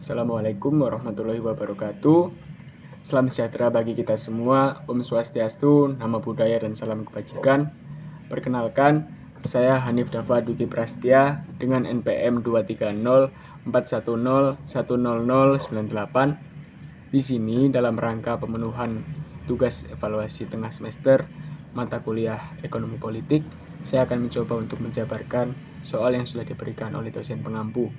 Assalamualaikum warahmatullahi wabarakatuh. Salam sejahtera bagi kita semua. Om Swastiastu, Namo Buddhaya dan salam kebajikan. Perkenalkan, saya Hanif Dava Duki Prastya dengan NPM 23041010098. Di sini dalam rangka pemenuhan tugas evaluasi tengah semester mata kuliah Ekonomi Politik, saya akan mencoba untuk menjabarkan soal yang sudah diberikan oleh dosen pengampu.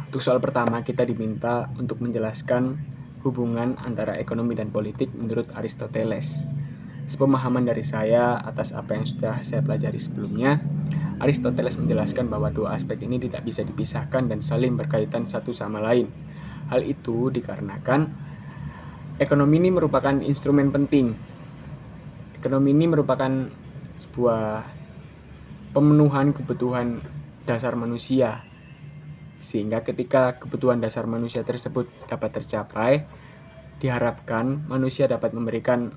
Untuk soal pertama, kita diminta untuk menjelaskan hubungan antara ekonomi dan politik menurut Aristoteles. Sepemahaman dari saya atas apa yang sudah saya pelajari sebelumnya, Aristoteles menjelaskan bahwa dua aspek ini tidak bisa dipisahkan dan saling berkaitan satu sama lain. Hal itu dikarenakan ekonomi ini merupakan instrumen penting. Ekonomi ini merupakan sebuah pemenuhan kebutuhan dasar manusia. Sehingga ketika kebutuhan dasar manusia tersebut dapat tercapai, diharapkan manusia dapat memberikan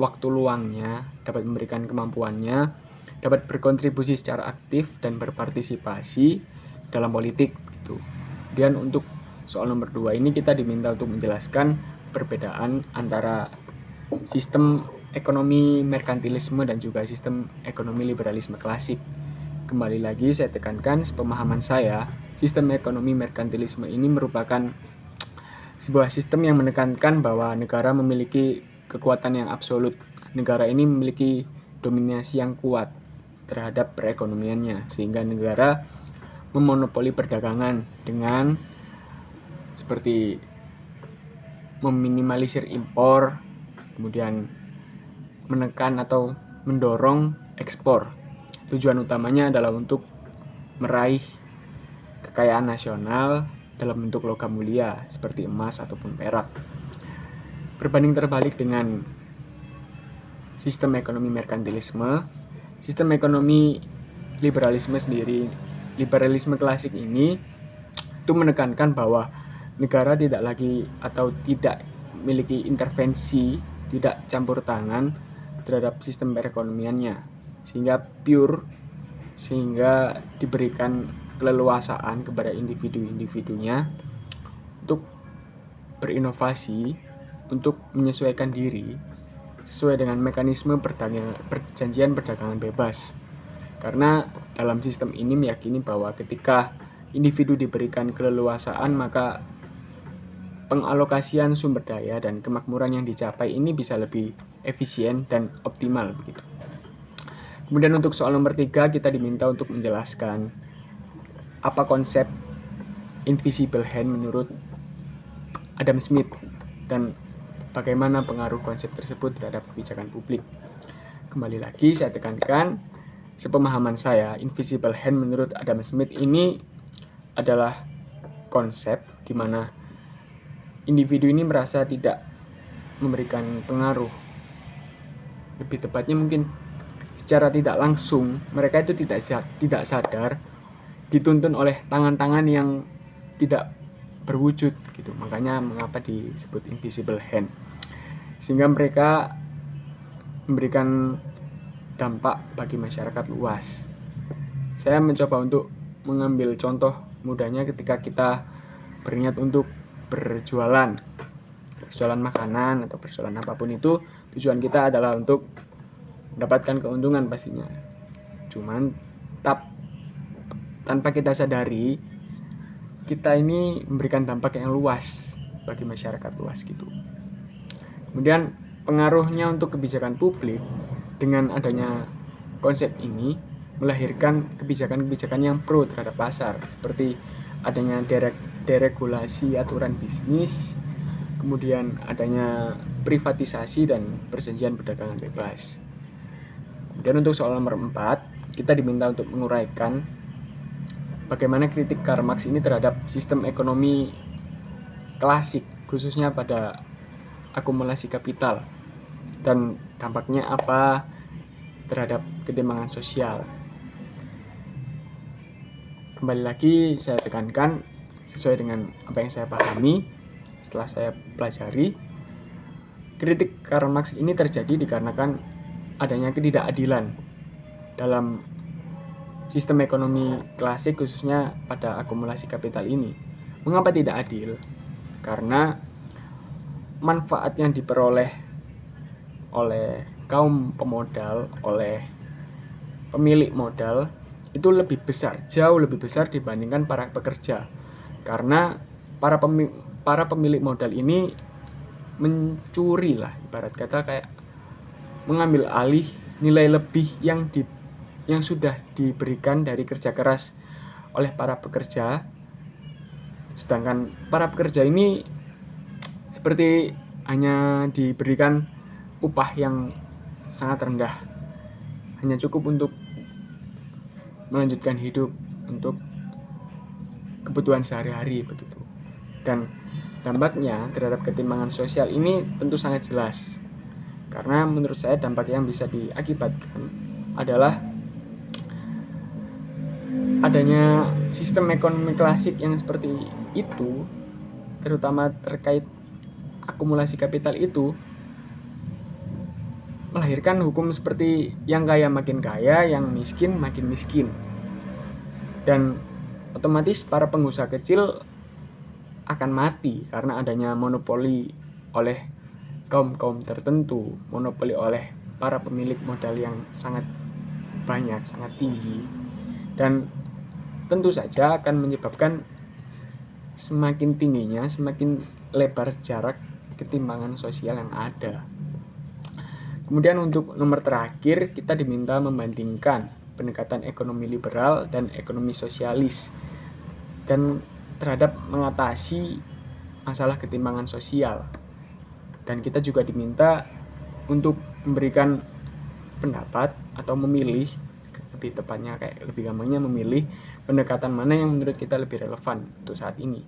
waktu luangnya, dapat memberikan kemampuannya, dapat berkontribusi secara aktif dan berpartisipasi dalam politik. Gitu. Kemudian untuk soal nomor 2 ini kita diminta untuk menjelaskan perbedaan antara sistem ekonomi merkantilisme dan juga sistem ekonomi liberalisme klasik. Kembali lagi saya tekankan, sepemahaman saya, sistem ekonomi merkantilisme ini merupakan sebuah sistem yang menekankan bahwa negara memiliki kekuatan yang absolut. Negara ini memiliki dominasi yang kuat terhadap perekonomiannya, sehingga negara memonopoli perdagangan dengan seperti meminimalisir impor, kemudian menekan atau mendorong ekspor. Tujuan utamanya adalah untuk meraih kekayaan nasional dalam bentuk logam mulia seperti emas ataupun perak. Berbanding terbalik dengan sistem ekonomi merkantilisme, sistem ekonomi liberalisme sendiri, liberalisme klasik ini itu menekankan bahwa negara tidak lagi atau tidak memiliki intervensi, tidak campur tangan terhadap sistem perekonomiannya, sehingga diberikan keleluasaan kepada individu-individunya untuk berinovasi, untuk menyesuaikan diri sesuai dengan mekanisme perjanjian perdagangan bebas. Karena dalam sistem ini meyakini bahwa ketika individu diberikan keleluasaan, maka pengalokasian sumber daya dan kemakmuran yang dicapai ini bisa lebih efisien dan optimal begitu. Kemudian untuk soal nomor 3 kita diminta untuk menjelaskan apa konsep invisible hand menurut Adam Smith dan bagaimana pengaruh konsep tersebut terhadap kebijakan publik. Kembali lagi saya tekankan, sepemahaman saya, invisible hand menurut Adam Smith ini adalah konsep di mana individu ini merasa tidak memberikan pengaruh. Lebih tepatnya mungkin secara tidak langsung mereka itu tidak sadar dituntun oleh tangan-tangan yang tidak berwujud gitu. Makanya mengapa disebut invisible hand. Sehingga mereka memberikan dampak bagi masyarakat luas. Saya mencoba untuk mengambil contoh mudahnya ketika kita berniat untuk berjualan makanan atau berjualan apapun itu, tujuan kita adalah untuk mendapatkan keuntungan pastinya. Cuman tanpa kita sadari, kita ini memberikan dampak yang luas bagi masyarakat luas gitu. Kemudian pengaruhnya untuk kebijakan publik dengan adanya konsep ini melahirkan kebijakan-kebijakan yang pro terhadap pasar, seperti adanya deregulasi aturan bisnis, kemudian adanya privatisasi dan perjanjian perdagangan bebas. Dan untuk soal nomor 4, kita diminta untuk menguraikan bagaimana kritik Karl Marx ini terhadap sistem ekonomi klasik, khususnya pada akumulasi kapital, dan dampaknya apa terhadap ketimpangan sosial. Kembali lagi saya tekankan, sesuai dengan apa yang saya pahami setelah saya pelajari, kritik Karl Marx ini terjadi dikarenakan adanya ketidakadilan dalam sistem ekonomi klasik, khususnya pada akumulasi kapital ini. Mengapa tidak adil? Karena manfaat yang diperoleh oleh kaum pemodal, oleh pemilik modal itu lebih besar, jauh lebih besar dibandingkan para pekerja. Karena para pemilik modal ini mencuri lah, ibarat kata kayak mengambil alih nilai lebih yang sudah diberikan dari kerja keras oleh para pekerja. Sedangkan para pekerja ini seperti hanya diberikan upah yang sangat rendah, hanya cukup untuk melanjutkan hidup, untuk kebutuhan sehari-hari begitu. Dan dampaknya terhadap ketimpangan sosial ini tentu sangat jelas. Karena menurut saya dampak yang bisa diakibatkan adalah adanya sistem ekonomi klasik yang seperti itu, terutama terkait akumulasi kapital itu, melahirkan hukum seperti yang kaya makin kaya, yang miskin makin miskin. Dan otomatis para pengusaha kecil akan mati karena adanya monopoli oleh kaum tertentu, monopoli oleh para pemilik modal yang sangat banyak, sangat tinggi. Dan tentu saja akan menyebabkan semakin tingginya, semakin lebar jarak ketimpangan sosial yang ada. Kemudian untuk nomor terakhir, kita diminta membandingkan pendekatan ekonomi liberal dan ekonomi sosialis dan terhadap mengatasi masalah ketimpangan sosial. Dan kita juga diminta untuk memberikan pendapat atau memilih, lebih tepatnya lebih gampangnya memilih pendekatan mana yang menurut kita lebih relevan untuk saat ini.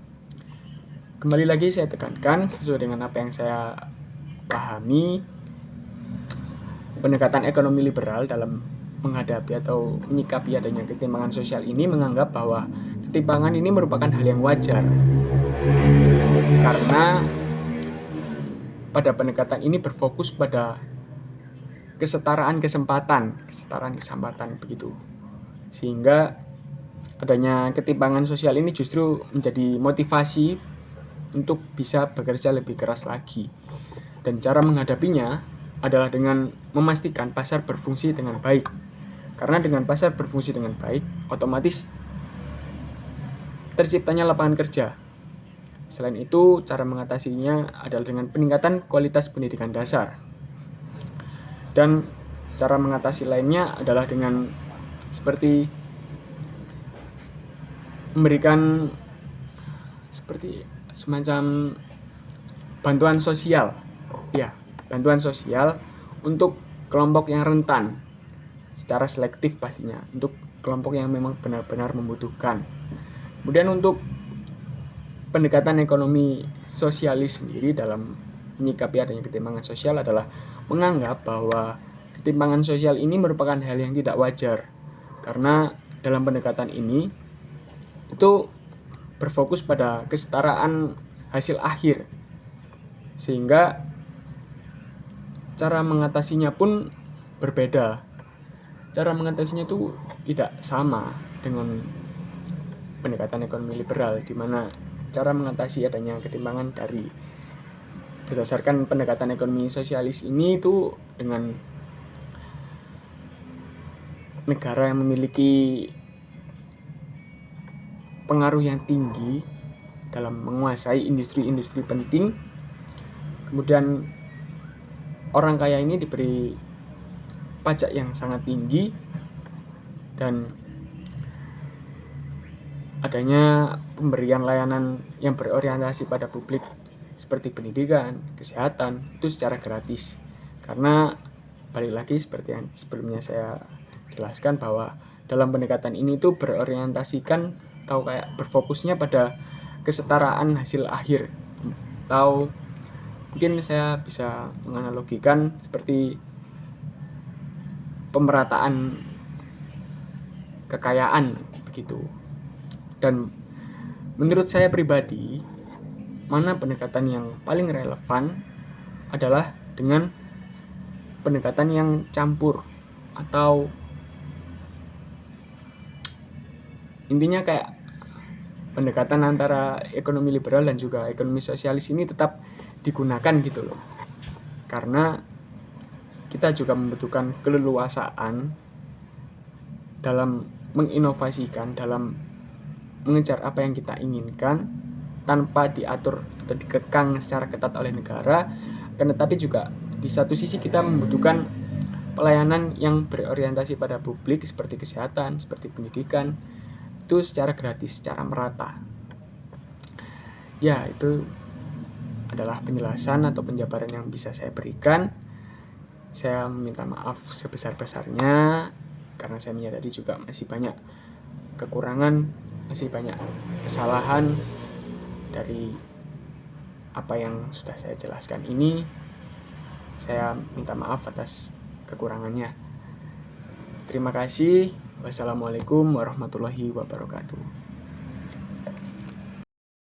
Kembali lagi saya tekankan, sesuai dengan apa yang saya pahami, pendekatan ekonomi liberal dalam menghadapi atau menyikapi adanya ketimpangan sosial ini menganggap bahwa ketimpangan ini merupakan hal yang wajar. Karena pada pendekatan ini berfokus pada kesetaraan kesempatan begitu. Sehingga adanya ketimpangan sosial ini justru menjadi motivasi untuk bisa bekerja lebih keras lagi. Dan cara menghadapinya adalah dengan memastikan pasar berfungsi dengan baik. Karena dengan pasar berfungsi dengan baik, otomatis terciptanya lapangan kerja. Selain itu, cara mengatasinya adalah dengan peningkatan kualitas pendidikan dasar. Dan cara mengatasi lainnya adalah dengan seperti memberikan seperti semacam bantuan sosial. Ya, bantuan sosial untuk kelompok yang rentan secara selektif pastinya, untuk kelompok yang memang benar-benar membutuhkan. Kemudian untuk pendekatan ekonomi sosialis sendiri dalam menyikapi adanya ketimpangan sosial adalah menganggap bahwa ketimpangan sosial ini merupakan hal yang tidak wajar. Karena dalam pendekatan ini itu berfokus pada kesetaraan hasil akhir. Sehingga cara mengatasinya pun berbeda. Cara mengatasinya itu tidak sama dengan pendekatan ekonomi liberal, di mana cara mengatasi adanya ketimpangan dari berdasarkan pendekatan ekonomi sosialis ini itu dengan negara yang memiliki pengaruh yang tinggi dalam menguasai industri-industri penting. Kemudian orang kaya ini diberi pajak yang sangat tinggi dan adanya pemberian layanan yang berorientasi pada publik seperti pendidikan, kesehatan itu secara gratis. Karena balik lagi seperti yang sebelumnya saya jelaskan bahwa dalam pendekatan ini tuh berorientasikan atau kayak berfokusnya pada kesetaraan hasil akhir. Atau mungkin saya bisa menganalogikan seperti pemerataan kekayaan begitu. Dan menurut saya pribadi, mana pendekatan yang paling relevan adalah dengan pendekatan yang campur, atau intinya kayak pendekatan antara ekonomi liberal dan juga ekonomi sosialis ini tetap digunakan gitu loh. Karena kita juga membutuhkan keleluasaan dalam menginovasikan, dalam mengejar apa yang kita inginkan tanpa diatur atau dikekang secara ketat oleh negara. Tetapi juga di satu sisi kita membutuhkan pelayanan yang berorientasi pada publik seperti kesehatan, seperti pendidikan, itu secara gratis, secara merata. Ya, itu adalah penjelasan atau penjabaran yang bisa saya berikan. Saya meminta maaf sebesar-besarnya karena saya menyadari juga masih banyak kekurangan, masih banyak kesalahan dari apa yang sudah saya jelaskan ini. Saya minta maaf atas kekurangannya. Terima kasih. Wassalamualaikum warahmatullahi wabarakatuh.